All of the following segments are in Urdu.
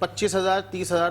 25,000 30,000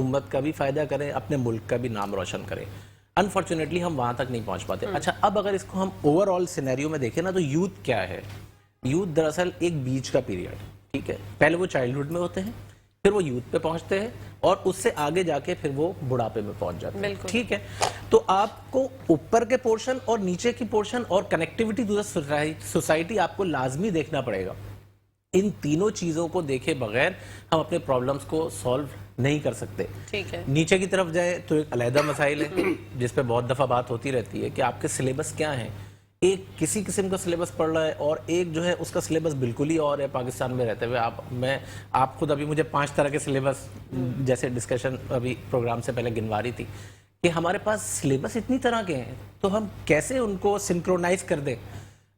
امت کا بھی فائدہ کریں, اپنے ملک کا بھی نام روشن کریں. انفارچونیٹلی ہم وہاں تک نہیں پہنچ پاتے. اچھا, اب اگر اس کو ہم اوور آل سینیریو میں دیکھیں نا, تو یوتھ کیا ہے؟ یوتھ دراصل ایک بیچ کا پیریڈ, ٹھیک ہے. پہلے وہ چائلڈہڈ میں ہوتے ہیں, پھر وہ یوتھ پہ پہنچتے ہیں, اور اس سے آگے جا کے پھر وہ بڑھاپے میں پہنچ جاتے ہیں, ٹھیک ہے. تو آپ کو اوپر کے پورشن اور نیچے کی پورشن اور کنیکٹیوٹی ٹو دا سوسائٹی آپ کو لازمی دیکھنا پڑے گا. ان تینوں چیزوں کو دیکھے بغیر ہم اپنے پرابلمس کو سالو نہیں کر سکتے. ٹھیک ہے. نیچے کی طرف جائیں تو ایک علیحدہ مسائل ہے جس پہ بہت دفعہ بات ہوتی رہتی ہے کہ آپ کے سلیبس کیا ہیں. ایک کسی قسم کا سلیبس پڑھ رہا ہے اور ایک جو ہے اس کا سلیبس بالکل ہی اور ہے. پاکستان میں رہتے ہوئے آپ خود ابھی مجھے 5 طرح کے سلیبس جیسے ڈسکشن ابھی پروگرام سے پہلے گنوا رہی تھی کہ ہمارے پاس سلیبس اتنی طرح کے ہیں, تو ہم کیسے ان کو سنکرونائز کر دیں.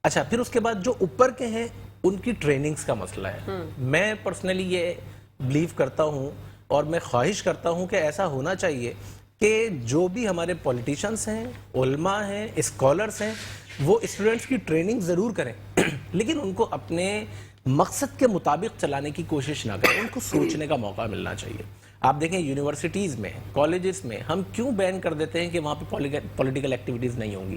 اچھا, پھر اس کے بعد جو اوپر کے ہیں ان کی ٹریننگز کا مسئلہ ہے. میں پرسنلی یہ بلیو کرتا ہوں اور میں خواہش کرتا ہوں کہ ایسا ہونا چاہیے کہ جو بھی ہمارے پولیٹیشنز ہیں, علماء ہیں, اسکالرز ہیں, وہ اسٹوڈنٹس کی ٹریننگ ضرور کریں لیکن ان کو اپنے مقصد کے مطابق چلانے کی کوشش نہ کریں. ان کو سوچنے کا موقع ملنا چاہیے. آپ دیکھیں یونیورسٹیز میں, کالجز میں ہم کیوں بین کر دیتے ہیں کہ وہاں پہ پولیٹیکل ایکٹیویٹیز نہیں ہوں گی.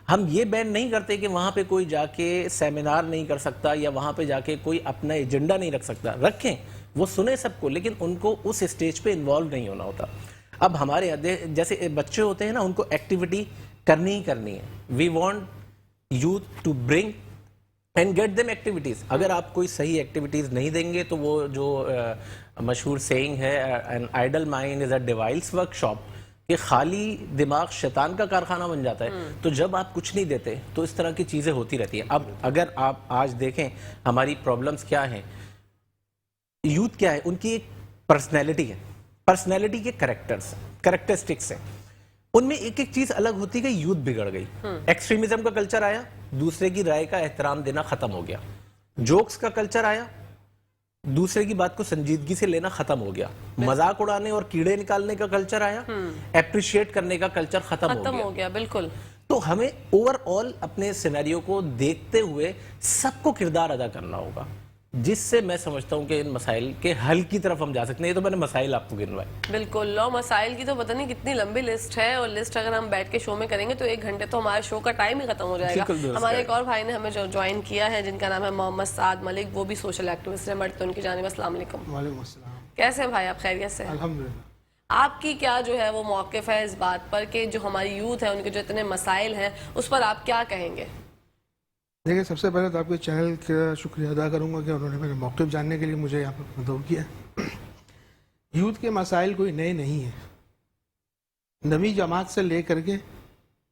ہم یہ بین نہیں کرتے کہ وہاں پہ کوئی جا کے سیمینار نہیں کر سکتا یا وہاں پہ جا کے کوئی اپنا ایجنڈا نہیں رکھ سکتا. رکھیں, وہ سنیں سب کو, لیکن ان کو اس اسٹیج پہ انوالو نہیں ہونا ہوتا. اب ہمارے جیسے بچے ہوتے ہیں نا, ان کو ایکٹیویٹی کرنی ہی کرنی ہے. We want youth to bring and get them activities. اگر آپ کوئی صحیح ایکٹیویٹیز نہیں دیں گے تو وہ جو مشہور سیئنگ ہے, an idle mind is a devil's work shop, کہ خالی دماغ شیطان کا کارخانہ بن جاتا ہے. تو جب آپ کچھ نہیں دیتے تو اس طرح کی چیزیں ہوتی رہتی ہیں. اب اگر آپ آج دیکھیں ہماری پرابلمس کیا ہیں, یوتھ کیا ہے, ان کی ایک پرسنالٹی ہے, پرسنالٹی کے کریکٹرسٹکس ہیں, ان میں ایک ایک چیز الگ ہوتی ہے کہ یوتھ بگڑ گئی. ایکسٹریمزم کا کلچر آیا, دوسرے کی رائے کا احترام دینا ختم ہو گیا. جوکس کا کلچر آیا, دوسرے کی بات کو سنجیدگی سے لینا ختم ہو گیا. مذاق اڑانے اور کیڑے نکالنے کا کلچر آیا, اپریشیٹ کرنے کا کلچر ختم ہو گیا. بالکل. تو ہمیں اوور آل اپنے سینیریو کو دیکھتے ہوئے سب کو کردار ادا کرنا ہوگا, جس سے میں سمجھتا ہوں کہ ان مسائل کے حل کی طرف ہم جا سکتے ہیں. یہ تو میں نے مسائل آپ کو گنوائے. بالکل, اور مسائل کی تو پتہ نہیں کتنی لمبی لسٹ ہے, اور لسٹ اگر ہم بیٹھ کے شو میں کریں گے تو 1 گھنٹے تو ہمارے شو کا ٹائم ہی ختم ہو جائے گا. ہمارے ایک اور بھائی نے ہمیں جو جوائن کیا ہے جن کا نام ہے محمد سعد ملک, وہ بھی سوشل ایکٹیوسٹ ہیں. بٹ ان کی جانب السلام علیکم. وعلیکم السلام. کیسے ہیں بھائی آپ, خیریت سے؟ الحمدللہ. آپ کی کیا جو ہے وہ موقف ہے اس بات پر کہ جو ہماری یوتھ ہے ان کے جو اتنے مسائل ہیں اس پر آپ کیا کہیں گے؟ دیکھیں, سب سے پہلے تو آپ کے چینل کا شکریہ ادا کروں گا کہ انہوں نے میرے موقف جاننے کے لیے مجھے یہاں پر مدعو کیا. یوتھ کے مسائل کوئی نئے نہیں ہیں. 9ویں جماعت سے لے کر کے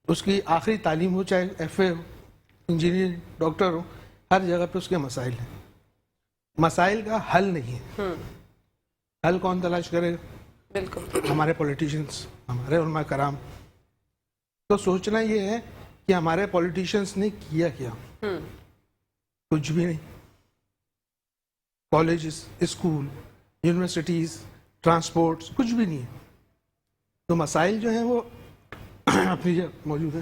اس کی آخری تعلیم ہو, چاہے ایف اے ہو, انجینئر, ڈاکٹر ہو, ہر جگہ پہ اس کے مسائل ہیں. مسائل کا حل نہیں ہے. حل کون تلاش کرے گا؟ بالکل ہمارے پولیٹیشنز, ہمارے علماء کرام. تو سوچنا یہ ہے کہ ہمارے پولیٹیشنز نے کیا کیا. کچھ بھی نہیں. کالجز, اسکول, یونیورسٹیز, ٹرانسپورٹس, کچھ بھی نہیں ہے. تو مسائل جو ہیں وہ اپنی جگہ موجود ہیں.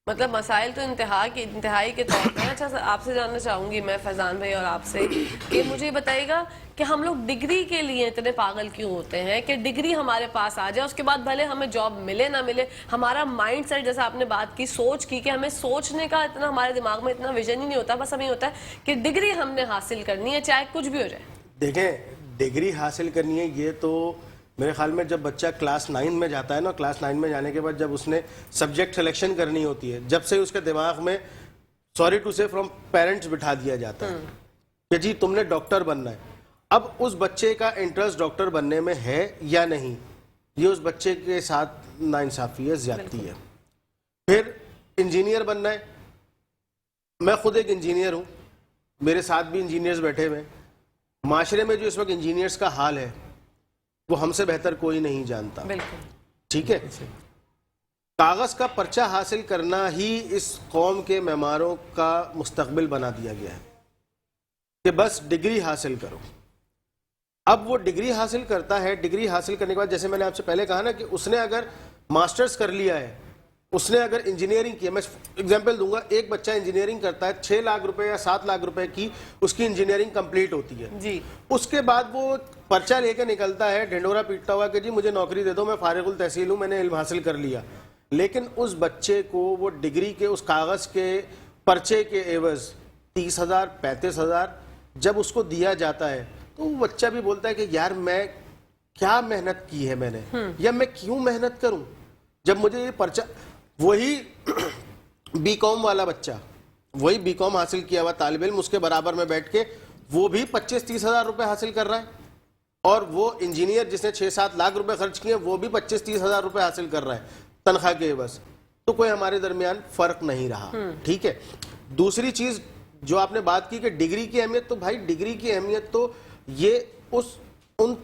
مطلب مسائل تو انتہائی کے طور پر. اچھا سر, آپ سے جاننا چاہوں گی میں, فیضان بھائی, اور آپ سے کہ مجھے بتائیے گا کہ ہم لوگ ڈگری کے لیے اتنے پاگل کیوں ہوتے ہیں کہ ڈگری ہمارے پاس آ جائے, اس کے بعد بھلے ہمیں جاب ملے نہ ملے, ہمارا مائنڈ سیٹ, جیسے آپ نے بات کی, سوچ کی, کہ ہمیں سوچنے کا اتنا ہمارے دماغ میں اتنا ویژن ہی نہیں ہوتا. بس ہمیں ہوتا ہے کہ ڈگری ہم نے حاصل کرنی ہے چاہے کچھ بھی ہو جائے. دیکھیں, ڈگری حاصل کرنی ہے, یہ تو میرے خیال میں جب بچہ کلاس 9 میں جاتا ہے نا, کلاس 9 میں جانے کے بعد جب اس نے سبجیکٹ سلیکشن کرنی ہوتی ہے, جب سے اس کے دماغ میں سوری ٹو سے فرام پیرنٹس بٹھا دیا جاتا ہے کہ جی تم نے ڈاکٹر بننا ہے. اب اس بچے کا انٹرسٹ ڈاکٹر بننے میں ہے یا نہیں, یہ اس بچے کے ساتھ ناانصافی ہے, زیادتی ہے. پھر انجینئر بننا ہے. میں خود ایک انجینئر ہوں, میرے ساتھ بھی انجینئرز بیٹھے ہوئے ہیں. معاشرے میں جو اس وقت انجینئرز کا حال ہے وہ ہم سے بہتر کوئی نہیں جانتا. ٹھیک ہے, کاغذ کا پرچہ حاصل کرنا ہی اس قوم کے معماروں کا مستقبل بنا دیا گیا ہے کہ بس ڈگری حاصل کرو. اب وہ ڈگری حاصل کرتا ہے, ڈگری حاصل کرنے کے بعد جیسے میں نے آپ سے پہلے کہا نا کہ اس نے اگر ماسٹرز کر لیا ہے, اس نے اگر انجینئرنگ کی، میں اگزامپل دوں گا، ایک بچہ انجینئرنگ کرتا ہے، 6 لاکھ روپے یا 7 لاکھ روپے کی اس کی انجینئرنگ کمپلیٹ ہوتی ہے. جی اس کے بعد وہ پرچہ لے کے نکلتا ہے ڈھنڈورا پیٹتا ہوا کہ جی مجھے نوکری دے دو، میں فارغ التحصیل ہوں، میں نے علم حاصل کر لیا. لیکن اس بچے کو وہ ڈگری کے اس کاغذ کے پرچے کے عوض 30,000 35,000 جب اس کو دیا جاتا ہے تو وہ بچہ بھی بولتا ہے کہ یار میں کیا محنت کی ہے میں نے، یا میں کیوں محنت کروں جب مجھے یہ پرچہ. وہی بی کام والا بچہ، وہی بی کام حاصل کیا ہوا طالب علم اس کے برابر میں بیٹھ کے وہ بھی 25-30 ہزار روپے حاصل کر رہا ہے، اور وہ انجینئر جس نے 6-7 لاکھ روپے خرچ کیے وہ بھی 25-30 ہزار روپے حاصل کر رہا ہے تنخواہ کے عوض. تو کوئی ہمارے درمیان فرق نہیں رہا. ٹھیک ہے. دوسری چیز جو آپ نے بات کی کہ ڈگری کی اہمیت، تو بھائی ڈگری کی اہمیت تو یہ ان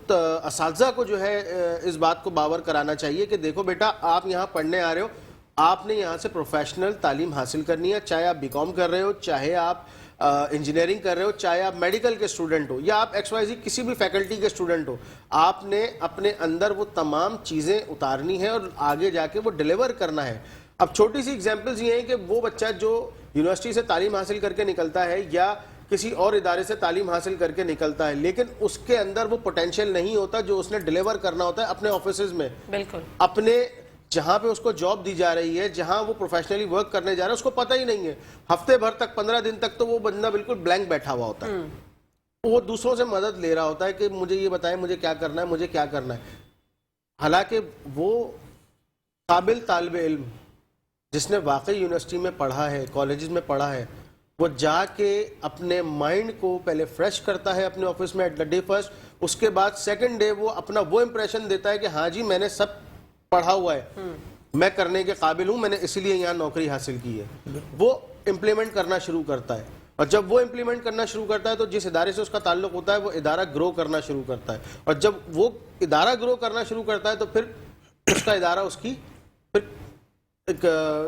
اساتذہ کو جو ہے اس بات کو باور کرانا چاہیے کہ دیکھو بیٹا آپ یہاں پڑھنے آ رہے ہو، آپ نے یہاں سے پروفیشنل تعلیم حاصل کرنی ہے، چاہے آپ بی کام کر رہے ہو، چاہے آپ انجینئرنگ کر رہے ہو، چاہے آپ میڈیکل کے اسٹوڈنٹ ہو، یا آپ XYZ کسی بھی فیکلٹی کے اسٹوڈنٹ ہو. آپ نے اپنے اندر وہ تمام چیزیں اتارنی ہے اور آگے جا کے وہ ڈیلیور کرنا ہے. اب چھوٹی سی ایگزامپلز یہ ہیں کہ وہ بچہ جو یونیورسٹی سے تعلیم حاصل کر کے نکلتا ہے یا کسی اور ادارے سے تعلیم حاصل کر کے نکلتا ہے، لیکن اس کے اندر وہ پوٹینشیل نہیں ہوتا جو اس نے ڈیلیور کرنا ہوتا ہے اپنے آفیسز میں، بالکل اپنے جہاں پہ اس کو جاب دی جا رہی ہے، جہاں وہ پروفیشنلی ورک کرنے جا رہا ہے، اس کو پتہ ہی نہیں ہے. ہفتے بھر تک 15 دن تک تو وہ بندہ بالکل بلینک بیٹھا ہوا ہوتا ہے. وہ دوسروں سے مدد لے رہا ہوتا ہے کہ مجھے یہ بتائیں مجھے کیا کرنا ہے، مجھے کیا کرنا ہے. حالانکہ وہ قابل طالب علم جس نے واقعی یونیورسٹی میں پڑھا ہے، کالجز میں پڑھا ہے، وہ جا کے اپنے مائنڈ کو پہلے فریش کرتا ہے اپنے آفس میں ایٹ دا ڈے فرسٹ. اس کے بعد سیکنڈ ڈے وہ اپنا وہ امپریشن دیتا ہے کہ ہاں جی میں نے سب پڑھا ہوا ہے، میں کرنے کے قابل ہوں، میں نے اسی لیے یہاں نوکری حاصل کی ہے. وہ امپلیمنٹ کرنا شروع کرتا ہے، اور جب وہ امپلیمنٹ کرنا شروع کرتا ہے تو جس ادارے سے اس کا تعلق ہوتا ہے وہ ادارہ گرو کرنا شروع کرتا ہے. اور جب وہ ادارہ گرو کرنا شروع کرتا ہے تو پھر اس کا ادارہ اس کی پھر ایک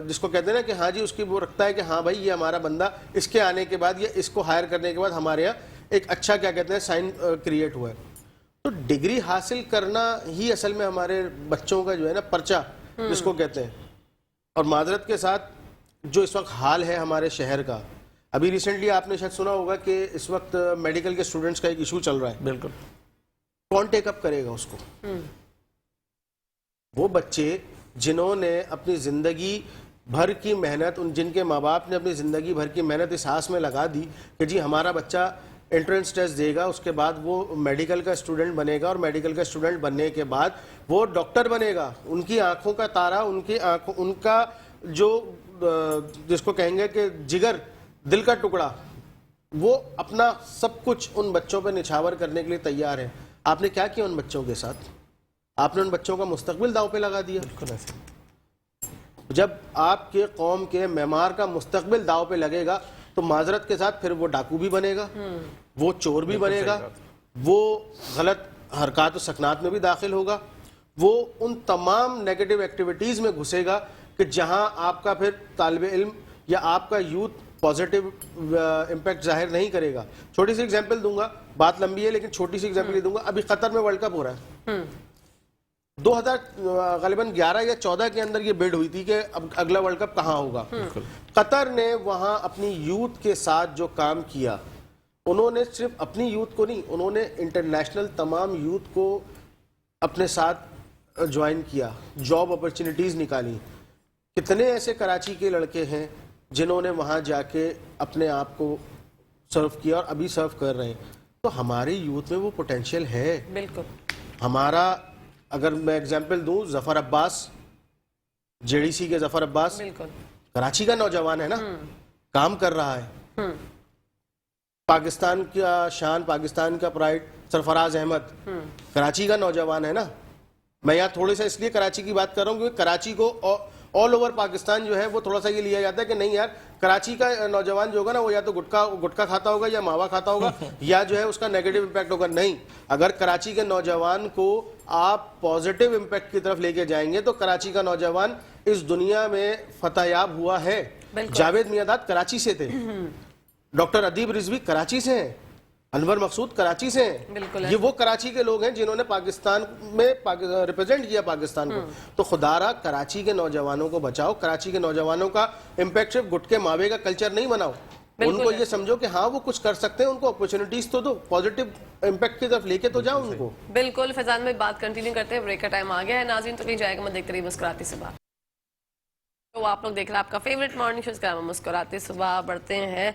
جس کو کہتے ہیں نا کہ ہاں جی اس کی وہ رکھتا ہے کہ ہاں بھائی یہ ہمارا بندہ اس کے آنے کے بعد یا اس کو ہائر کرنے کے بعد ہمارے یہاں ایک اچھا کیا کہتے ہیں سائن کریٹ ہوا ہے. تو ڈگری حاصل کرنا ہی اصل میں ہمارے بچوں کا جو ہے نا پرچہ جس کو کہتے ہیں. اور معذرت کے ساتھ جو اس وقت حال ہے ہمارے شہر کا، ابھی ریسنٹلی آپ نے شاید سنا ہوگا کہ اس وقت میڈیکل کے اسٹوڈنٹس کا ایک ایشو چل رہا ہے. بالکل. کون ٹیک اپ کرے گا اس کو؟ وہ بچے جنہوں نے اپنی زندگی بھر کی محنت، جن کے ماں باپ نے اپنی زندگی بھر کی محنت اس آس میں لگا دی کہ جی ہمارا بچہ انٹرنس ٹیسٹ دے گا، اس کے بعد وہ میڈیکل کا اسٹوڈنٹ بنے گا، اور میڈیکل کا اسٹوڈنٹ بننے کے بعد وہ ڈاکٹر بنے گا. ان کی آنکھوں کا تارا، ان کا جو جس کو کہیں گے کہ جگر، دل کا ٹکڑا، وہ اپنا سب کچھ ان بچوں پہ نچھاور کرنے کے لیے تیار ہے. آپ نے کیا کیا ان بچوں کے ساتھ؟ آپ نے ان بچوں کا مستقبل داؤ پہ لگا دیا. جب آپ کے قوم کے معمار کا مستقبل داؤ پہ لگے گا تو معذرت کے ساتھ پھر وہ ڈاکو بھی بنے گا، وہ چور بھی بنے گا، وہ غلط حرکات و سکنات میں بھی داخل ہوگا، وہ ان تمام نیگیٹو ایکٹیویٹیز میں گھسے گا کہ جہاں آپ کا پھر طالب علم یا آپ کا یوتھ پازیٹیو امپیکٹ ظاہر نہیں کرے گا. چھوٹی سی ایگزامپل دوں گا، بات لمبی ہے لیکن چھوٹی سی ایگزامپل دوں گا. ابھی قطر میں ورلڈ کپ ہو رہا ہے. 2011 یا 14 کے اندر یہ بڈ ہوئی تھی کہ اب اگلا ورلڈ کپ کہاں ہوگا. قطر نے وہاں اپنی یوتھ کے ساتھ جو کام کیا، انہوں نے صرف اپنی یوتھ کو نہیں، انہوں نے انٹرنیشنل تمام یوتھ کو اپنے ساتھ جوائن کیا، جاب اپرچونیٹیز نکالی. کتنے ایسے کراچی کے لڑکے ہیں جنہوں نے وہاں جا کے اپنے آپ کو سرو کیا اور ابھی سرو کر رہے ہیں. تو ہماری یوتھ میں وہ پوٹینشیل ہے. بالکل. ہمارا اگر میں اگزامپل دوں، ظفر عباس، JDC کے ظفر عباس، بالکل کراچی کا نوجوان ہے نا، کام کر رہا ہے. پاکستان کا شان، پاکستان کا پرائڈ سرفراز احمد کراچی کا نوجوان ہے نا. میں یہاں تھوڑے سا اس لیے کراچی کی بات کر رہا ہوں کیونکہ کراچی کو آل اوور پاکستان جو ہے وہ تھوڑا سا یہ لیا جاتا ہے کہ نہیں یار کراچی کا نوجوان جو ہوگا نا وہ یا تو گٹکا کھاتا ہوگا یا ماوا کھاتا ہوگا یا جو ہے اس کا نیگیٹو امپیکٹ ہوگا. نہیں، اگر کراچی کے نوجوان کو آپ پازیٹیو امپیکٹ کی طرف لے کے جائیں گے تو کراچی کا نوجوان اس دنیا میں فتح یاب ہوا ہے. جاوید میاں داد کراچی سے تھے، ڈاکٹر ادیب رضوی کراچی سے ہیں. انور مقصود کراچی سے ہیں. بالکل یہ وہ کراچی کے لوگ ہیں جنہوں نے پاکستان میں ریپرزینٹ کیا پاکستان کو. تو خدا را کراچی کے نوجوانوں کو بچاؤ. کراچی کے نوجوانوں کا امپیکٹ صرف گٹکے ماوے کا کلچر نہیں بناؤ. ان کو یہ سمجھو کہ ہاں وہ کچھ کر سکتے ہیں, ان کو اپرچونٹیز تو دو, پازیٹیو امپیکٹ کی طرف لے کے تو جاؤ ان کو. بالکل. فیضان میں بات کنٹینیو کرتے ہیں, بریک کا ٹائم آ گیا ہے. ناظرین تو کہیں جائے گا میں دیکھتے رہی مسکراتی صبح. تو آپ لوگ دیکھ رہے ہیں آپ کا فیوریٹ مارننگ شو, اس کا نام مسکراتی صبح. بڑھتے ہیں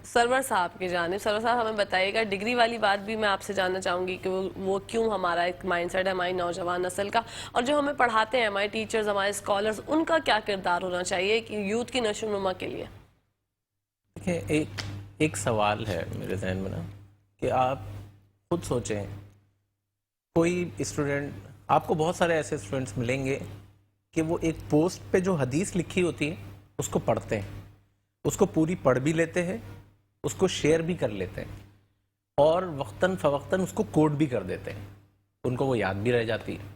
سرور صاحب کی جانب. سرور صاحب ہمیں بتائیے گا, ڈگری والی بات بھی میں آپ سے جاننا چاہوں گی کہ وہ کیوں ہمارا ایک مائنڈ سیٹ ہے ہماری نوجوان نسل کا, اور جو ہمیں پڑھاتے ہیں ہمارے ٹیچرز, ہمارے اسکالرز, ان کا کیا کردار ہونا چاہیے کہ یوتھ کی نشو و نما کے لیے. دیکھیں, ایک سوال ہے میرے ذہن میں نا, کہ آپ خود سوچیں, کوئی اسٹوڈنٹ, آپ کو بہت سارے ایسے اسٹوڈنٹس ملیں گے کہ وہ ایک پوسٹ پہ جو حدیث لکھی ہوتی ہے اس کو پڑھتے ہیں, اس کو پوری پڑھ بھی لیتے ہیں, اس کو شیئر بھی کر لیتے ہیں, اور وقتاً فوقتاً اس کو کوٹ بھی کر دیتے ہیں, ان کو وہ یاد بھی رہ جاتی ہے.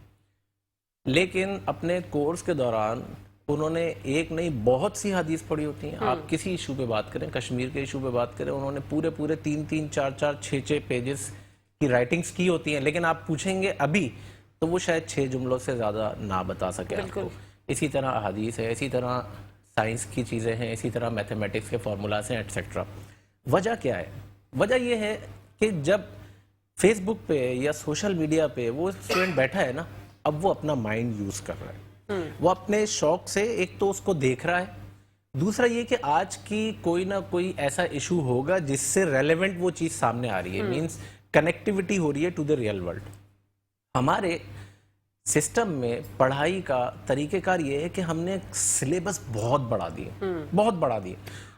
لیکن اپنے کورس کے دوران انہوں نے ایک نہیں بہت سی حدیث پڑھی ہوتی ہیں. آپ کسی ایشو پہ بات کریں, کشمیر کے ایشو پہ بات کریں, انہوں نے پورے 3 4 6 پیجز کی رائٹنگز کی ہوتی ہیں, لیکن آپ پوچھیں گے ابھی تو وہ شاید 6 جملوں سے زیادہ نہ بتا سکے آپ کو. اسی طرح احادیث ہے, اسی طرح سائنس کی چیزیں ہیں, اسی طرح میتھمیٹکس کے فارمولاز ہیں, ایٹسیٹرا. وجہ کیا ہے؟ وجہ یہ ہے کہ جب فیس بک پہ یا سوشل میڈیا پہ وہ اسٹوڈنٹ بیٹھا ہے نا, اب وہ اپنا مائنڈ یوز کر رہا ہے, وہ اپنے شوق سے ایک تو اس کو دیکھ رہا ہے, دوسرا یہ کہ آج کی کوئی نہ کوئی ایسا ایشو ہوگا جس سے ریلیونٹ وہ چیز سامنے آ رہی ہے, مینس کنیکٹیوٹی ہو رہی ہے ٹو دا ریئل ورلڈ. ہمارے سسٹم میں پڑھائی کا طریقہ کار یہ ہے کہ ہم نے سلیبس بہت بڑھا دیے, بہت بڑھا دیے.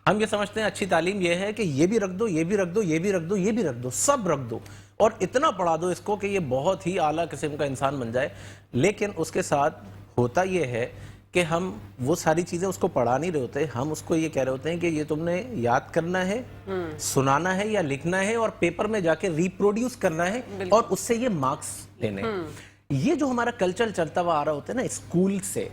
ہم یہ سمجھتے ہیں اچھی تعلیم یہ ہے کہ یہ بھی رکھ دو, یہ بھی رکھ دو, یہ بھی رکھ دو, یہ بھی رکھ دو, سب رکھ دو, اور اتنا پڑھا دو اس کو کہ یہ بہت ہی اعلیٰ قسم کا انسان بن جائے. لیکن اس کے ساتھ ہوتا یہ ہے کہ ہم وہ ساری چیزیں اس کو پڑھا نہیں رہے ہوتے, ہم اس کو یہ کہہ رہے ہوتے ہیں کہ یہ تم نے یاد کرنا ہے, سنانا ہے یا لکھنا ہے, اور پیپر میں جا کے ریپروڈیوس کرنا ہے, اور اس سے یہ مارکس لینے ہیں. یہ جو ہمارا کلچر چلتا ہوا آ رہا ہوتا ہے نا اسکول سے,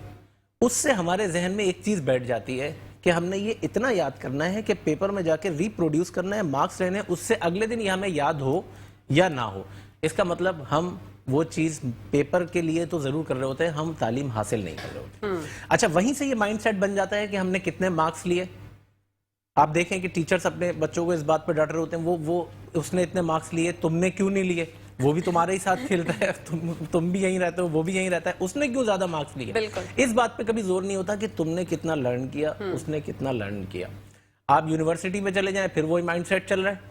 اس سے ہمارے ذہن میں ایک چیز بیٹھ جاتی ہے کہ ہم نے یہ اتنا یاد کرنا ہے کہ پیپر میں جا کے ریپروڈیوس کرنا ہے, مارکس لینے ہیں, اس سے اگلے دن یہ ہمیں یاد ہو یا نہ ہو. اس کا مطلب ہم وہ چیز پیپر کے لیے تو ضرور کر رہے ہوتے ہیں, ہم تعلیم حاصل نہیں کر رہے ہوتے. اچھا, وہیں سے یہ مائنڈ سیٹ بن جاتا ہے کہ ہم نے کتنے مارکس لیے. آپ دیکھیں کہ ٹیچرز اپنے بچوں کو اس بات پہ ڈانٹ رہے ہوتے ہیں, وہ اس نے اتنے مارکس لیے, تم نے کیوں نہیں لیے, وہ بھی تمہارے ہی ساتھ کھیلتا ہے, تم بھی یہیں رہتے ہو, وہ بھی یہیں رہتا ہے, اس نے کیوں زیادہ مارکس لیے. اس بات پہ کبھی زور نہیں ہوتا کہ تم نے کتنا لرن کیا, اس نے کتنا لرن کیا. آپ یونیورسٹی میں چلے جائیں, پھر وہی مائنڈ سیٹ چل رہا ہے.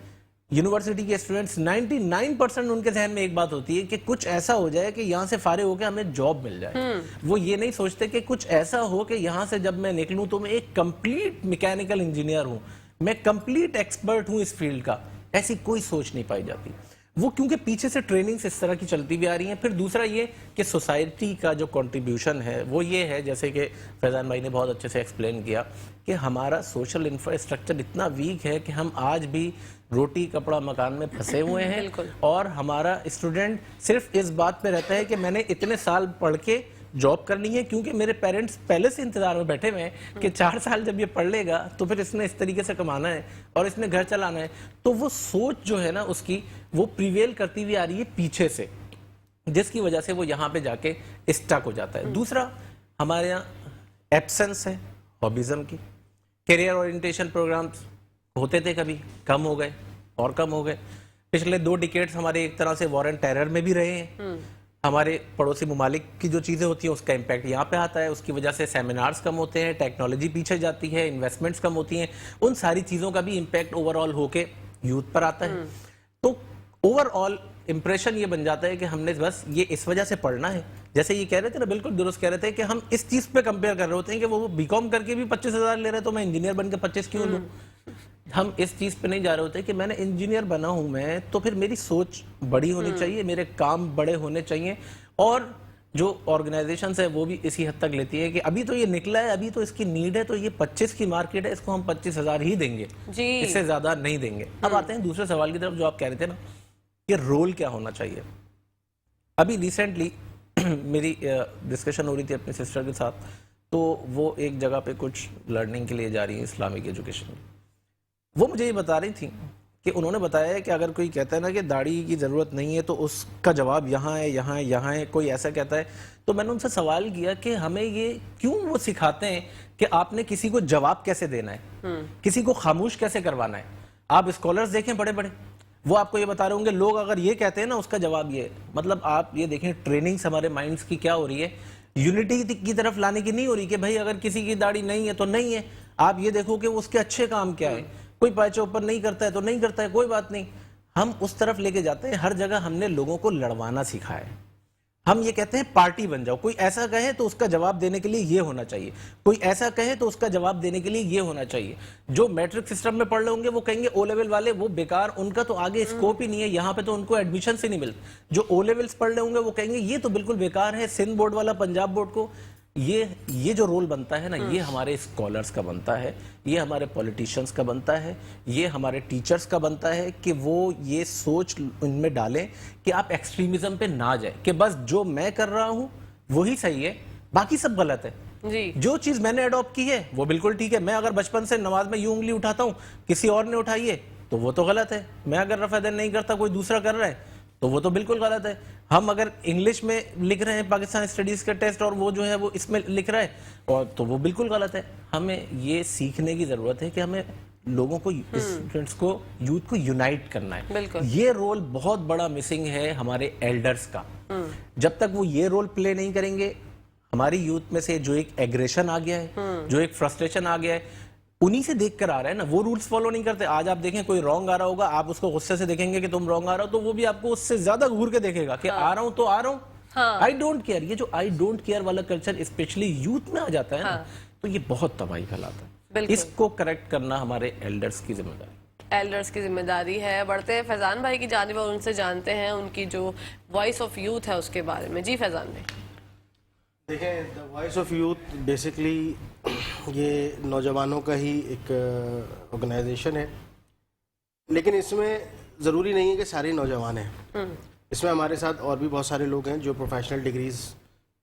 یونیورسٹی کے اسٹوڈنٹس 99% ان کے ذہن میں ایک بات ہوتی ہے کہ کچھ ایسا ہو جائے کہ یہاں سے فارغ ہو کے ہمیں جاب مل جائے. وہ یہ نہیں سوچتے کہ کچھ ایسا ہو کہ یہاں سے جب میں نکلوں تو میں ایک کمپلیٹ میکینیکل انجینئر ہوں, میں کمپلیٹ ایکسپرٹ ہوں اس فیلڈ کا. ایسی کوئی سوچ نہیں پائی جاتی. وہ کیونکہ پیچھے سے ٹریننگز اس طرح کی چلتی بھی آ رہی ہیں. پھر دوسرا یہ کہ سوسائٹی کا جو کنٹریبیوشن ہے وہ یہ ہے, جیسے کہ فیضان بھائی نے بہت اچھے سے ایکسپلین کیا, کہ ہمارا سوشل انفراسٹرکچر اتنا ویک ہے کہ ہم آج بھی روٹی کپڑا مکان میں پھنسے ہوئے ہیں, اور ہمارا اسٹوڈنٹ صرف اس بات پہ رہتا ہے کہ میں نے اتنے سال پڑھ کے جاب کرنی ہے, کیونکہ میرے پیرنٹس پہلے سے انتظار میں بیٹھے ہوئے ہیں کہ 4 سال جب یہ پڑھ لے گا تو پھر اس نے اس طریقے سے کمانا ہے اور اس نے گھر چلانا ہے. تو وہ سوچ جو ہے نا اس کی, وہ پریویل کرتی ہوئی آ رہی ہے پیچھے سے, جس کی وجہ سے وہ یہاں پہ جا کے اسٹک ہو جاتا ہے. دوسرا, ہمارے یہاں ایبسنس ہے ہابیزم کی. کیریئر اورینٹیشن پروگرامز ہوتے تھے, کبھی کم ہو گئے اور کم ہو گئے. پچھلے 2 ڈیکیڈز ہمارے ایک طرح سے وار اینڈ ٹیرر میں بھی رہے ہیں. ہمارے پڑوسی ممالک کی جو چیزیں ہوتی ہیں اس کا امپیکٹ یہاں پہ آتا ہے, اس کی وجہ سے سیمینارز کم ہوتے ہیں, ٹیکنالوجی پیچھے جاتی ہے, انویسٹمنٹس کم ہوتی ہیں. ان ساری چیزوں کا بھی امپیکٹ اوور آل ہو کے یوتھ پر آتا ہے. تو اوور آل امپریشن یہ بن جاتا ہے کہ ہم نے بس یہ اس وجہ سے پڑھنا ہے. جیسے یہ کہہ رہے تھے نا, بالکل درست کہہ رہے تھے کہ ہم اس چیز پہ کمپیئر کر رہے ہوتے ہیں کہ وہ بی کام کر کے بھی 25,000 لے رہے, تو میں انجینئر بن کے 25 کیوں لوں. ہم اس چیز پہ نہیں جا رہے ہوتے کہ میں نے انجینئر بنا ہوں میں, تو پھر میری سوچ بڑی ہونی چاہیے, میرے کام بڑے ہونے چاہیے. اور جو آرگنائزیشنز ہے وہ بھی اسی حد تک لیتی ہے کہ ابھی تو یہ نکلا ہے, ابھی تو اس کی نیڈ ہے, تو یہ 25 کی مارکیٹ ہے, اس کو ہم 25,000 ہی دیں گے, اس سے زیادہ نہیں دیں گے. اب آتے ہیں دوسرے سوال کی طرف جو آپ کہہ رہے تھے نا, کہ رول کیا ہونا چاہیے. ابھی ریسنٹلی میری ڈسکشن ہو رہی تھی اپنی سسٹر کے ساتھ, تو وہ ایک جگہ پہ کچھ لرننگ کے لیے جا رہی ہیں اسلامک ایجوکیشن. وہ مجھے یہ بتا رہی تھی کہ انہوں نے بتایا ہے کہ اگر کوئی کہتا ہے نا کہ داڑھی کی ضرورت نہیں ہے تو اس کا جواب یہاں ہے یہاں ہے یہاں ہے, کوئی ایسا کہتا ہے. تو میں نے ان سے سوال کیا کہ ہمیں یہ کیوں وہ سکھاتے ہیں کہ آپ نے کسی کو جواب کیسے دینا ہے, کسی کو خاموش کیسے کروانا ہے. آپ اسکالرز دیکھیں بڑے بڑے, وہ آپ کو یہ بتا رہے ہوں گے لوگ اگر یہ کہتے ہیں نا اس کا جواب یہ ہے. مطلب آپ یہ دیکھیں ٹریننگز ہمارے مائنڈز کی کیا ہو رہی ہے, یونٹی کی طرف لانے کی نہیں ہو رہی کہ بھائی اگر کسی کی داڑھی نہیں ہے تو نہیں ہے. آپ یہ دیکھو کہ اس کے اچھے کام کیا ہے, کوئی پیچ اوپر نہیں کرتا ہے تو نہیں کرتا ہے, کوئی بات نہیں. ہم اس طرف لے کے جاتے ہیں. ہر جگہ ہم نے لوگوں کو لڑوانا سکھایا ہے. ہم یہ کہتے ہیں پارٹی بن جاؤ, کوئی ایسا کہے تو اس کا جواب دینے کے لیے یہ ہونا چاہیے, کوئی ایسا کہے تو اس کا جواب دینے کے لیے یہ ہونا چاہیے. جو میٹرک سسٹم میں پڑھ رہے ہوں گے وہ کہیں گے او لیول والے وہ بیکار, ان کا تو آگے اسکوپ ہی نہیں ہے, یہاں پہ تو ان کو ایڈمیشن سے نہیں ملتا. جو او لیولز پڑھ رہے ہوں گے وہ کہیں گے یہ تو بالکل بیکار ہے, سندھ بورڈ والا پنجاب بورڈ کو. یہ جو رول بنتا ہے نا, یہ ہمارے اسکالرز کا بنتا ہے, یہ ہمارے پولیٹیشنز کا بنتا ہے, یہ ہمارے ٹیچرز کا بنتا ہے کہ وہ یہ سوچ ان میں ڈالیں کہ آپ ایکسٹریمزم پہ نہ جائیں کہ بس جو میں کر رہا ہوں وہی صحیح ہے, باقی سب غلط ہے. جی جو چیز میں نے اڈاپٹ کی ہے وہ بالکل ٹھیک ہے. میں اگر بچپن سے نماز میں یوں انگلی اٹھاتا ہوں, کسی اور نے اٹھائی ہے تو وہ تو غلط ہے. میں اگر رفع دین نہیں کرتا, کوئی دوسرا کر رہا ہے تو وہ تو بالکل غلط ہے. ہم اگر انگلش میں لکھ رہے ہیں پاکستان اسٹڈیز کا ٹیسٹ اور وہ جو ہے وہ اس میں لکھ رہا ہے اور تو وہ بالکل غلط ہے. ہمیں یہ سیکھنے کی ضرورت ہے کہ ہمیں لوگوں کو, اسٹوڈنٹس کو, یوتھ کو یونائٹ کرنا ہے. بالکل. یہ رول بہت بڑا مسنگ ہے ہمارے ایلڈرز کا. جب تک وہ یہ رول پلے نہیں کریں گے, ہماری یوتھ میں سے جو ایک ایگریشن آ گیا ہے, جو ایک فرسٹریشن آ گیا ہے, انہی سے دیکھ کر آ رہا ہے نا. وہ رولز فالو نہیں کرتے. آج آپ دیکھیں کوئی رانگ آ رہا ہوگا, آپ اس کو غصے سے دیکھیں گے کہ تم رانگ آ رہا ہو, تو وہ بھی آپ کو اس سے زیادہ گھور کے دیکھے گا کہ آ رہا ہوں تو آ رہا ہوں, آئی ڈونٹ کیئر. یہ جو آئی ڈونٹ کیئر والا کلچر اسپیشلی یوتھ میں آ جاتا ہے نا, تو یہ بہت تباہی پھیلاتا ہے. اس کو کریکٹ کرنا ہمارے ایلڈرز کی ذمہ داری. ایلڈرز کی ذمہ داری ہے. بڑھتے ہیں فیضان بھائی کی جانب اور ان سے جانتے ہیں ان کی جو وائس آف یوتھ ہے اس کے بارے میں. جی فیضان بھائی. دیکھیں, the voice of youth basically یہ نوجوانوں کا ہی ایک آرگنائزیشن ہے, لیکن اس میں ضروری نہیں ہے کہ سارے نوجوان ہیں. اس میں ہمارے ساتھ اور بھی بہت سارے لوگ ہیں جو پروفیشنل ڈگریز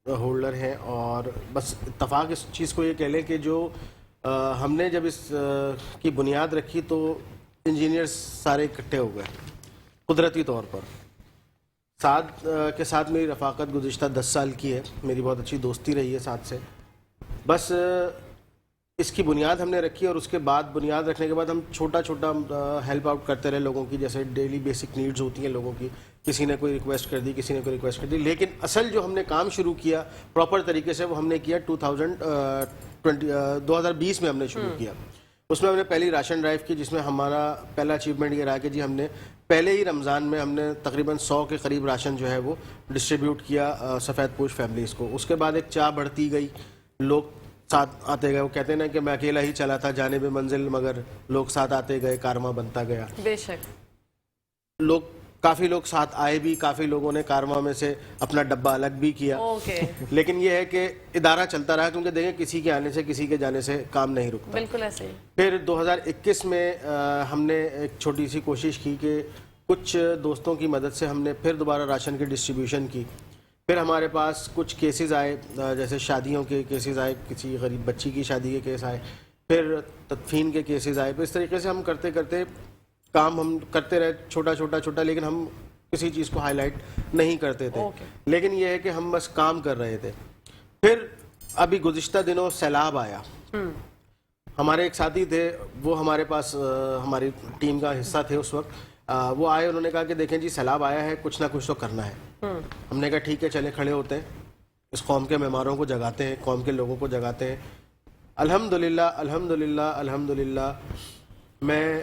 ہولڈر ہیں, اور بس اتفاق اس چیز کو یہ کہہ لیں کہ جو ہم نے جب اس کی بنیاد رکھی تو انجینئرز سارے اکٹھے ہو گئے قدرتی طور پر. سعد کے ساتھ میری رفاقت گزشتہ 10 سال کی ہے, میری بہت اچھی دوستی رہی ہے سعد سے. بس اس کی بنیاد ہم نے رکھی اور اس کے بعد بنیاد رکھنے کے بعد ہم چھوٹا چھوٹا ہیلپ آؤٹ کرتے رہے لوگوں کی, جیسے ڈیلی بیسک نیڈز ہوتی ہیں لوگوں کی. کسی نے کوئی ریکویسٹ کر دی, کسی نے کوئی ریکویسٹ کر دی, لیکن اصل جو ہم نے کام شروع کیا پراپر طریقے سے وہ ہم نے کیا 2020 میں ہم نے شروع کیا. اس میں ہم نے پہلی راشن ڈرائیو کی, جس میں ہمارا پہلا اچیومنٹ یہ رہا کہ جی ہم نے پہلے ہی رمضان میں ہم نے تقریباً 100 کے قریب راشن جو ہے وہ ڈسٹریبیوٹ کیا سفید پوش فیملیز کو. اس کے بعد ایک چاہ بڑھتی گئی, لوگ ساتھ آتے گئے. وہ کہتے ہیں نا کہ میں اکیلا ہی چلا تھا جانب منزل, مگر لوگ ساتھ آتے گئے, کارواں بنتا گیا. بے شک کافی لوگ ساتھ آئے بھی, کافی لوگوں نے کارواں میں سے اپنا ڈبہ الگ بھی کیا. لیکن یہ ہے کہ ادارہ چلتا رہا, کیونکہ دیکھیں کسی کے آنے سے کسی کے جانے سے کام نہیں رکتا. بالکل ایسے ہی. پھر 2021 میں ہم نے ایک چھوٹی سی کوشش کی کہ کچھ دوستوں کی مدد سے ہم نے پھر دوبارہ راشن کی ڈسٹریبیوشن کی. پھر ہمارے پاس کچھ کیسز آئے, جیسے شادیوں کے کیسز آئے, کسی غریب بچی کی شادی کے کیس آئے, پھر تدفین کے کیسز آئے. پھر اس طریقے سے ہم کرتے کرتے کام ہم کرتے رہے, چھوٹا چھوٹا چھوٹا, لیکن ہم کسی چیز کو ہائی لائٹ نہیں کرتے تھے. لیکن یہ ہے کہ ہم بس کام کر رہے تھے. پھر ابھی گزشتہ دنوں سیلاب آیا. ہمارے ایک ساتھی تھے, وہ ہمارے پاس ہماری ٹیم کا حصہ تھے اس وقت. وہ آئے, انہوں نے کہا کہ دیکھیں جی سیلاب آیا ہے, کچھ نہ کچھ تو کرنا ہے. ہم نے کہا ٹھیک ہے, چلیں کھڑے ہوتے ہیں, اس قوم کے معماروں کو جگاتے ہیں, قوم کے لوگوں کو جگاتے ہیں. الحمدللہ الحمدللہ الحمدللہ میں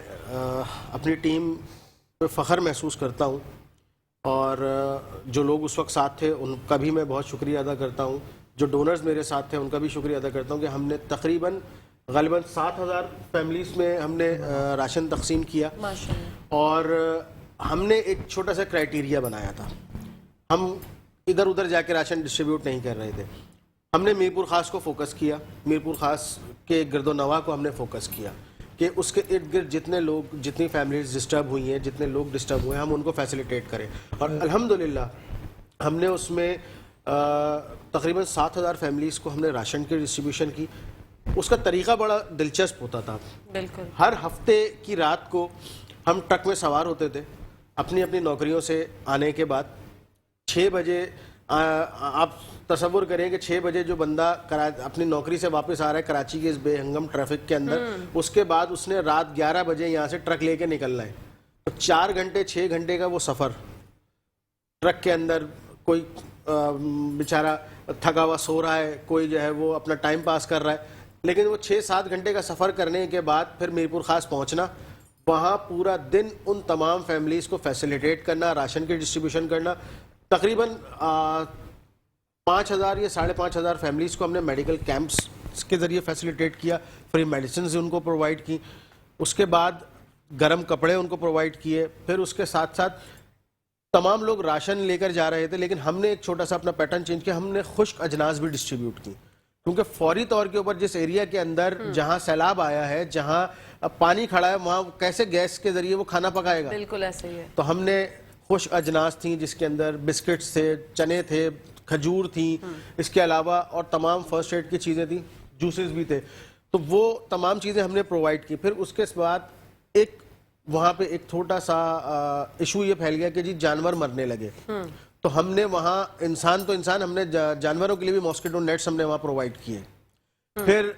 اپنی ٹیم پہ فخر محسوس کرتا ہوں, اور جو لوگ اس وقت ساتھ تھے ان کا بھی میں بہت شکریہ ادا کرتا ہوں. جو ڈونرز میرے ساتھ تھے ان کا بھی شکریہ ادا کرتا ہوں کہ ہم نے تقریباً غالباً 7,000 فیملیز میں ہم نے راشن تقسیم کیا. اور ہم نے ایک چھوٹا سا کرائٹیریا بنایا تھا. ہم ادھر ادھر جا کے راشن ڈسٹریبیوٹ نہیں کر رہے تھے. ہم نے میرپور خاص کو فوکس کیا, میرپور خاص کے گرد و نواح کو ہم نے فوکس کیا کہ اس کے ارد گرد جتنے لوگ, جتنی فیملیز ڈسٹرب ہوئی ہیں, جتنے لوگ ڈسٹرب ہوئے ہیں, ہم ان کو فیسیلیٹیٹ کریں. اور الحمدللہ ہم نے اس میں تقریباً 7,000 فیملیز کو ہم نے راشن کی ڈسٹریبیوشن کی. اس کا طریقہ بڑا دلچسپ ہوتا تھا. بالکل. ہر ہفتے کی رات کو ہم ٹرک میں سوار ہوتے تھے اپنی اپنی نوکریوں سے آنے کے بعد 6 بجے آپ تصور کریں کہ 6 بجے جو بندہ اپنی نوکری سے واپس آ رہا ہے کراچی کے اس بے ہنگم ٹریفک کے اندر, اس کے بعد اس نے رات 11 بجے یہاں سے ٹرک لے کے نکلنا ہے. تو 4 گھنٹے 6 گھنٹے کا وہ سفر ٹرک کے اندر, کوئی بیچارہ تھکا ہوا سو رہا ہے, کوئی جو ہے وہ اپنا ٹائم پاس کر رہا ہے, لیکن وہ 6-7 گھنٹے کا سفر کرنے کے بعد پھر میرپور خاص پہنچنا, وہاں پورا دن ان تمام فیملیز کو فیسیلیٹیٹ کرنا, راشن کی ڈسٹریبیوشن کرنا. تقریباً 5,000 یا 5,500 فیملیز کو ہم نے میڈیکل کیمپس کے ذریعے فیسیلیٹیٹ کیا, فری میڈیسنز ان کو پرووائڈ کی, اس کے بعد گرم کپڑے ان کو پرووائڈ کیے. پھر اس کے ساتھ ساتھ تمام لوگ راشن لے کر جا رہے تھے, لیکن ہم نے ایک چھوٹا سا اپنا پیٹرن چینج کیا, ہم نے خشک اجناس بھی ڈسٹریبیوٹ کی, کیونکہ فوری طور کے اوپر جس ایریا کے اندر جہاں سیلاب آیا ہے, جہاں پانی کھڑا ہے, وہاں کیسے گیس کے ذریعے وہ کھانا پکائے گا. بالکل ایسے ہی ہے. تو ہم نے خشک اجناس تھیں جس کے اندر بسکٹس تھے, چنے تھے, کھجور تھیں, اس کے علاوہ اور تمام فرسٹ ایڈ کی چیزیں تھیں, جوسز بھی تھے, تو وہ تمام چیزیں ہم نے پرووائڈ کی. پھر اس کے بعد ایک وہاں پہ ایک چھوٹا سا ایشو یہ پھیل گیا کہ جی جانور مرنے لگے, تو ہم نے وہاں انسان تو انسان, ہم نے جانوروں کے لیے بھی ماسکیٹو نیٹس ہم نے وہاں پرووائڈ کیے. پھر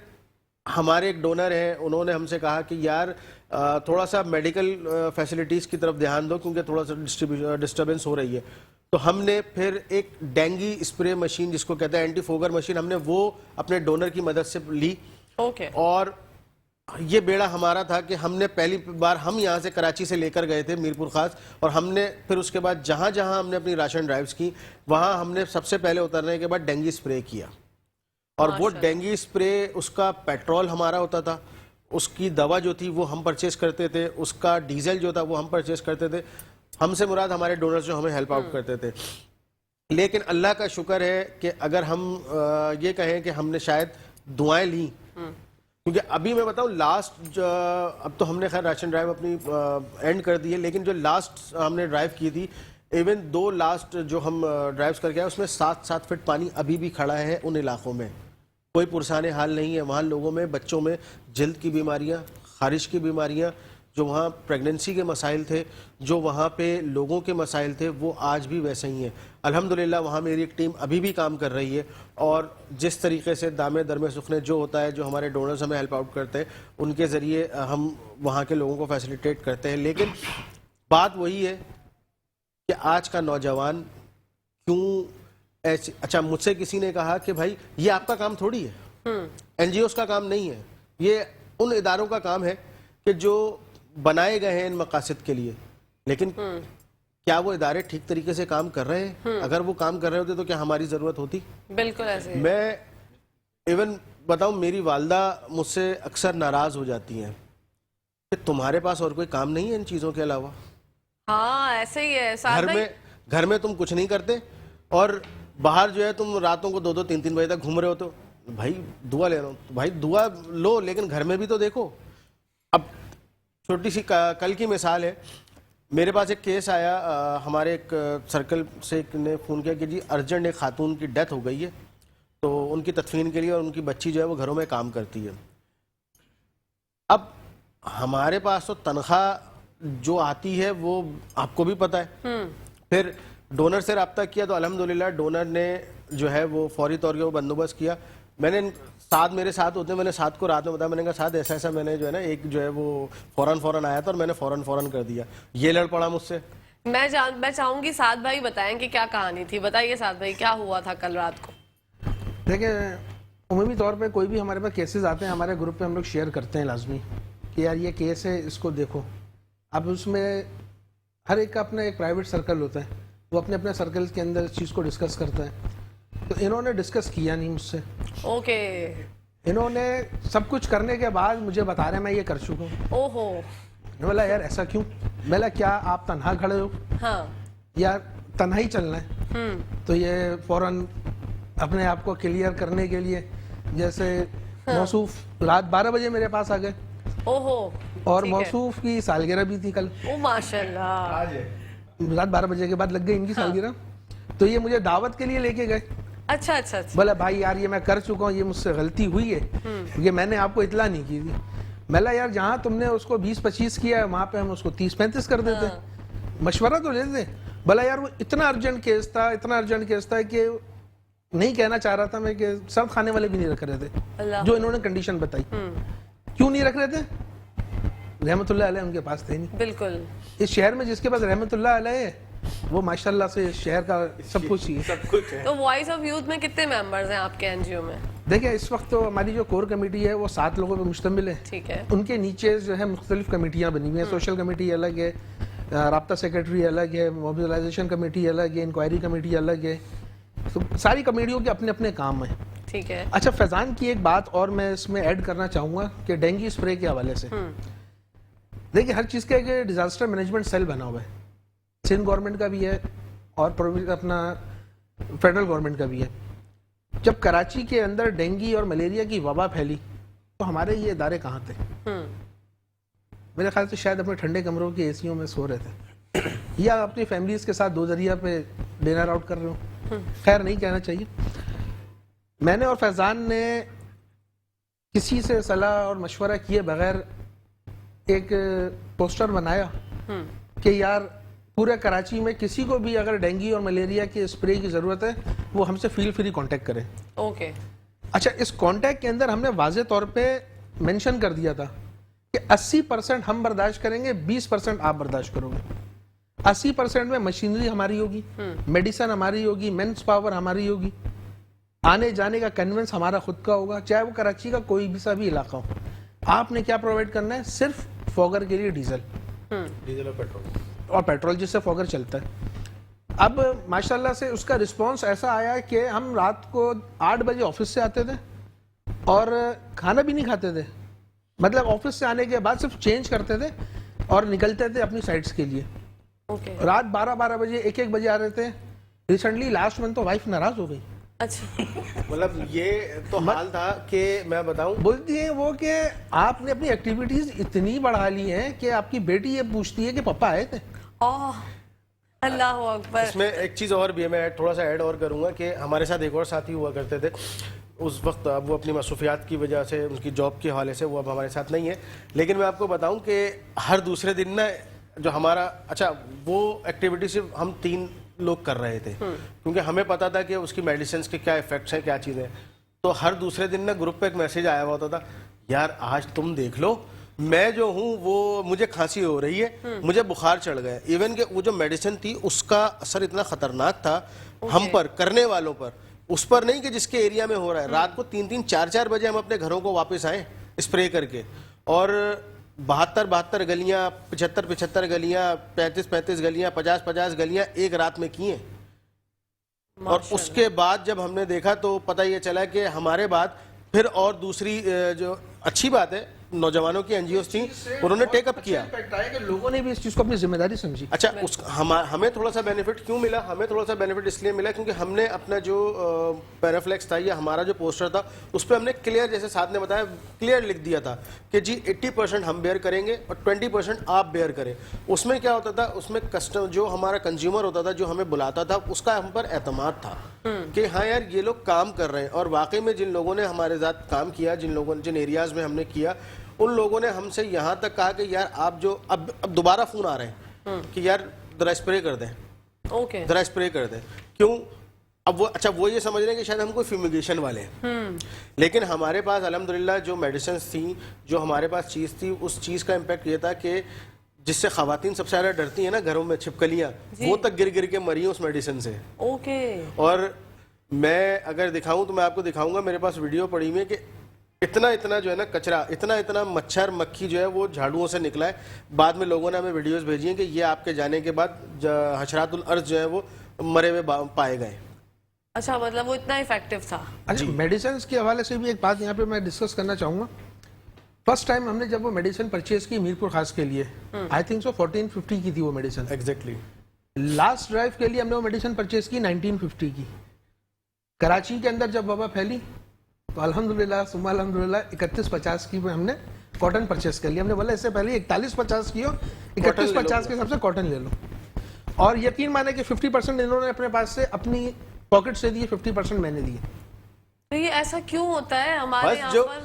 ہمارے ایک ڈونر ہیں, انہوں نے ہم سے کہا کہ یار تھوڑا سا میڈیکل فیسلٹیز کی طرف دھیان دو کیونکہ تھوڑا سا ڈسٹربنس ہو رہی ہے. تو ہم نے پھر ایک ڈینگی اسپرے مشین جس کو کہتے ہیں اینٹی فوگر مشین, ہم نے وہ اپنے ڈونر کی مدد سے لی. اور یہ بیڑا ہمارا تھا کہ ہم نے پہلی بار ہم یہاں سے کراچی سے لے کر گئے تھے میرپور خاص, اور ہم نے پھر اس کے بعد جہاں جہاں ہم نے اپنی راشن ڈرائیوز کی وہاں ہم نے سب سے پہلے اترنے کے بعد ڈینگی اسپرے کیا. اور وہ ڈینگی اسپرے, اس کا پیٹرول ہمارا ہوتا تھا, اس کی دوا جو تھی وہ ہم پرچیز کرتے تھے, اس کا ڈیزل جو تھا وہ ہم پرچیز کرتے تھے. ہم سے مراد ہمارے ڈونرز جو ہمیں ہیلپ آؤٹ کرتے تھے. لیکن اللہ کا شکر ہے کہ اگر ہم یہ کہیں کہ ہم نے شاید دعائیں لیں, کیونکہ ابھی میں بتاؤں لاسٹ, اب تو ہم نے خیر راشن ڈرائیو اپنی اینڈ کر دی ہے, لیکن جو لاسٹ ہم نے ڈرائیو کی تھی, ایون 2 لاسٹ جو ہم ڈرائیوز کر کے آئے اس میں 7-7 فٹ پانی ابھی بھی کھڑا ہے ان علاقوں میں. کوئی پرسان حال نہیں ہے وہاں. لوگوں میں, بچوں میں جلد کی بیماریاں, خارش کی بیماریاں, جو وہاں پریگننسی کے مسائل تھے, جو وہاں پہ لوگوں کے مسائل تھے, وہ آج بھی ویسے ہی ہیں. الحمدللہ وہاں میری ایک ٹیم ابھی بھی کام کر رہی ہے, اور جس طریقے سے دامے درمے سخنے جو ہوتا ہے, جو ہمارے ڈونرز ہمیں ہیلپ آؤٹ کرتے ہیں, ان کے ذریعے ہم وہاں کے لوگوں کو فیسیلیٹیٹ کرتے ہیں. لیکن بات وہی ہے کہ آج کا نوجوان کیوں ایسے, اچھا مجھ سے کسی نے کہا کہ بھائی یہ آپ کا کام تھوڑی ہے, این جی اوز کا کام نہیں ہے, یہ ان اداروں کا کام ہے کہ جو بنائے گئے ہیں ان مقاصد کے لیے. لیکن کیا وہ ادارے ٹھیک طریقے سے کام کر رہے ہیں؟ اگر وہ کام کر رہے ہوتے تو کیا ہماری ضرورت ہوتی؟ بالکل ایسے. میں ایون بتاؤں, میری والدہ مجھ سے اکثر ناراض ہو جاتی ہیں کہ تمہارے پاس اور کوئی کام نہیں ہے ان چیزوں کے علاوہ. ہاں ایسے ہی ہے. گھر میں تم کچھ نہیں کرتے, اور باہر جو ہے تم راتوں کو 2-3 بجے تک گھوم رہے ہو. تو بھائی دعا لے رہا ہوں, بھائی دعا لو, لیکن گھر میں بھی تو دیکھو. اب چھوٹی سی کل کی مثال ہے, میرے پاس ایک کیس آیا, ہمارے ایک سرکل سے ایک نے فون کیا کہ جی ارجنٹ ایک خاتون کی ڈیتھ ہو گئی ہے, تو ان کی تدفین کے لیے, اور ان کی بچی جو ہے وہ گھروں میں کام کرتی ہے. اب ہمارے پاس تو تنخواہ جو آتی ہے وہ آپ کو بھی پتہ ہے. پھر ڈونر سے رابطہ کیا تو الحمدللہ ڈونر نے جو ہے وہ فوری طور پہ وہ بندوبست کیا. میں نے ساتھ میرے ساتھ ہوتے ہیں, میں نے ساتھ کو رات میں بتایا, میں نے کہا ساتھ ایسا ایسا, میں نے جو ہے نا ایک جو ہے وہ فوراً آیا تھا اور میں نے فوراً کر دیا. یہ لڑ پڑا مجھ سے. میں چاہوں گی سعد بھائی بتائیں کہ کیا کہانی تھی. بتائیے سعد بھائی کیا ہوا تھا کل رات کو. دیکھیں عمومی طور پہ کوئی بھی ہمارے پاس کیسز آتے ہیں, ہمارے گروپ پہ ہم لوگ شیئر کرتے ہیں لازمی کہ یار یہ کیس ہے, اس کو دیکھو. اب اس میں ہر ایک کا اپنا ایک پرائیویٹ سرکل ہوتا ہے, وہ اپنے اپنے سرکل کے اندر اس چیز کو ڈسکس کرتا ہے. تو انہوں نے ڈسکس کیا نہیں مجھ سے. اوکے. انہوں نے سب کچھ کرنے کے بعد مجھے بتا رہے ہیں میں یہ کر چکا ہوں. اوہو. میں بولا یار ایسا کیوں؟ میں بولا کیا آپ تنہا کھڑے ہو؟ ہاں. یا تنہا ہی چلنا ہے؟ تو یہ فوراً اپنے آپ کو کلیئر کرنے کے لیے جیسے موصوف رات 12 بجے میرے پاس آ گئے. اوہو. اور موصوف کی سالگرہ بھی تھی کل. او ماشاءاللہ. رات 12 بجے کے بعد لگ گئی ان کی سالگرہ. تو یہ مجھے دعوت کے لیے لے کے گئے. اچھا. بولا بھائی یار یہ میں کر چکا ہوں, یہ مجھ سے غلطی ہوئی ہے, کیونکہ میں نے آپ کو اطلاع نہیں کی تھی. میلا یار جہاں تم نے اس کو 20-25 کیا ہے وہاں پہ ہم اس کو 30-35 کر دیتے, مشورہ تو لیتے. بھلا یار وہ اتنا ارجنٹ کیس تھا کہ نہیں کہنا چاہ رہا تھا میں کہ سب کھانے والے بھی نہیں رکھ رہے تھے جو انہوں نے کنڈیشن بتائی. کیوں نہیں رکھ رہے تھے؟ رحمت اللہ علیہ ان کے پاس تھے نہیں. بالکل. اس شہر میں جس کے پاس رحمت اللہ علیہ ہے وہ ماشاءاللہ سے شہر کا سب کچھ ہی ہے. تو وائس آف یوتھ میں کتنے ممبرز ہیں آپ کے این جی او میں؟ دیکھیں اس وقت تو ہماری جو کور کمیٹی ہے وہ 7 لوگوں پہ مشتمل ہے. ٹھیک ہے. ان کے نیچے جو ہے مختلف کمیٹیاں بنی ہوئی ہیں. سوشل کمیٹی الگ ہے, رابطہ سیکرٹری الگ ہے, موبلائزیشن کمیٹی الگ ہے, انکوائری کمیٹی الگ ہے. تو ساری کمیٹیوں کے اپنے اپنے کام ہیں. ٹھیک ہے. اچھا فیضان کی ایک بات اور میں اس میں ایڈ کرنا چاہوں گا کہ ڈینگی اسپرے کے حوالے سے دیکھیں ہر چیز کا ایک ڈیزاسٹر مینجمنٹ سیل بنا ہوا ہے. سندھ گورنمنٹ کا بھی ہے اور اپنا فیڈرل گورنمنٹ کا بھی ہے. جب کراچی کے اندر ڈینگی اور ملیریا کی وبا پھیلی تو ہمارے یہ ادارے کہاں تھے؟ میرے خیال سے شاید اپنے ٹھنڈے کمروں کے اے سیوں میں سو رہے تھے یا اپنی فیملیز کے ساتھ 2 ذریعہ پہ ڈنر آؤٹ کر رہے ہوں. خیر نہیں کہنا چاہیے. میں نے اور فیضان نے کسی سے صلاح اور مشورہ کیے بغیر ایک پوسٹر بنایا کہ یار پورے کراچی میں کسی کو بھی اگر ڈینگی اور ملیریا کے اسپرے کی ضرورت ہے وہ ہم سے فیل فری کانٹیکٹ کرے. اوکے. اچھا اس کانٹیکٹ کے اندر ہم نے واضح طور پہ مینشن کر دیا تھا کہ 80% ہم برداشت کریں گے, 20% آپ برداشت کرو گے. 80% میں مشینری ہماری ہوگی, میڈیسن ہماری ہوگی, مینس پاور ہماری ہوگی, آنے جانے کا کنوینس ہمارا خود کا ہوگا, چاہے وہ کراچی کا کوئی بھی سا بھی علاقہ ہو. آپ نے کیا پرووائڈ کرنا ہے؟ صرف فوگر کے لیے ڈیزل اور پیٹرول جس سے فوگر چلتا ہے. اب ماشاءاللہ سے اس کا رسپانس ایسا آیا کہ ہم رات کو 8 بجے آفس سے آتے تھے اور کھانا بھی نہیں کھاتے تھے. مطلب آفس سے آنے کے بعد صرف چینج کرتے تھے اور نکلتے تھے اپنی سائٹس کے لیے. رات 12 بجے 1 بجے آ رہے تھے. ریسنٹلی لاسٹ منتھ تو وائف ناراض ہو گئی. اچھا مطلب یہ تو حال تھا کہ میں بتاؤں, بولتی ہیں وہ کہ آپ نے اپنی ایکٹیویٹیز اتنی بڑھا لی ہیں کہ آپ کی بیٹی یہ پوچھتی ہے کہ پپا آئے تھے. اللہ اکبر. اس میں ایک چیز اور بھی ہے, میں تھوڑا سا ایڈ اور کروں گا کہ ہمارے ساتھ ایک اور ساتھی ہوا کرتے تھے اس وقت. اب وہ اپنی مصروفیات کی وجہ سے, ان کی جاب کے حوالے سے وہ اب ہمارے ساتھ نہیں ہے. لیکن میں آپ کو بتاؤں کہ ہر دوسرے دن نا جو ہمارا, اچھا وہ ایکٹیویٹی صرف ہم 3 لوگ کر رہے تھے کیونکہ ہمیں پتا تھا کہ اس کی میڈیسنس کے کیا ایفیکٹس ہیں, کیا چیزیں. تو ہر دوسرے دن نا گروپ پہ ایک میسج آیا ہوا ہوتا تھا, یار آج تم دیکھ لو میں جو ہوں وہ مجھے کھانسی ہو رہی ہے, مجھے بخار چڑھ گئے. ایون کہ وہ جو میڈیسن تھی اس کا اثر اتنا خطرناک تھا ہم پر, کرنے والوں پر, اس پر نہیں کہ جس کے ایریا میں ہو رہا ہے. رات کو 3-3, 4-4 بجے ہم اپنے گھروں کو واپس آئے اسپرے کر کے, اور 72 گلیاں, 75 گلیاں, 35 گلیاں, 50 گلیاں ایک رات میں کی ہیں. اور اس کے بعد جب ہم نے دیکھا تو پتہ یہ چلا کہ ہمارے بعد پھر اور دوسری جو اچھی بات ہے نوجوانوں کی این جی اوز تھیں, انہوں نے ٹیک اپ کیا. لوگوں نے بھی اس چیز کو اپنی ذمہ داری سمجھی. اچھا ہمیں تھوڑا سا بینیفٹ کیوں ملا؟ ہمیں تھوڑا سا بینیفٹ اس لیے ملا کیونکہ ہم نے اپنا جو پیرافلیکس تھا یا ہمارا جو پوسٹر تھا اس پہ ہم نے کلیئر, جیسے ساتھ نے بتایا, کلیئر لکھ دیا تھا کہ جی 80% ہم بیئر کریں گے اور 20% آپ بیئر کریں. اس میں کیا ہوتا تھا, اس میں کسٹمر جو ہمارا کنزیومر ہوتا تھا, جو ہمیں بلاتا تھا, اس کا ہم پر اعتماد تھا کہ ہاں یار یہ لوگ کام کر رہے ہیں. اور واقعی میں جن لوگوں نے ہمارے ساتھ کام کیا, جن ایریاز میں ہم نے کیا, ان لوگوں نے ہم سے یہاں تک کہا کہ یار آپ جو اب دوبارہ فون آ رہے ہیں کہ یار ذرا اسپرے کر دیں, ذرا اسپرے کر دیں. کیوں؟ اب وہ اچھا وہ یہ سمجھ رہے ہیں کہ شاید ہم کوئی فیومیگیشن والے ہیں, لیکن ہمارے پاس الحمدللہ جو میڈیسنس تھیں, جو ہمارے پاس چیز تھی, اس چیز کا امپیکٹ یہ تھا کہ جس سے خواتین سب سے زیادہ ڈرتی ہیں نا گھروں میں, چھپکلیاں, وہ تک گر کے مری ہیں اس میڈیسن سے. اور میں اگر دکھاؤں تو میں آپ کو دکھاؤں گا, میرے پاس ویڈیو پڑی ہوئی ہے کہ اتنا جو ہے نا کچرا, اتنا مچھر مکھی جو ہے وہ جھاڑوؤں سے نکلا ہے. بعد میں لوگوں نے ہمیں ویڈیوز بھیجی ہیں کہ یہ آپ کے جانے کے بعد حشرات الارض جو ہے وہ مرے ہوئے پائے گئے. اچھا مطلب وہ اتنا افیکٹو تھا. اچھا میڈیسنس کے حوالے سے بھی ایک بات یہاں پہ میں ڈسکس کرنا چاہوں گا. فرسٹ ٹائم ہم نے جب وہ میڈیسن پرچیز کی میرپور خاص کے لیے, آئی تھنک سو 1450 کی تھی وہ میڈیسن. ایگزیکٹلی. لاسٹ ڈرائیو کے لیے ہم نے وہ میڈیسن پرچیز کی 1950 کی. کراچی کے اندر جب وبا پھیلی تو الحمدللہ ثم الحمدللہ 3150 کی ہم نے کاٹن پرچیز کر لیا. ہم نے بولا اس سے پہلے 4150 کی ہو, 3150 کے حساب سے کاٹن لے لو. اور یقین مانے کہ 50% انہوں نے اپنے پاس سے اپنی پاکٹ سے دیے, 50% میں نے دیے. تو یہ ایسا کیوں ہوتا ہے ہمارے یہاں پر؟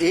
A+?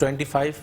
25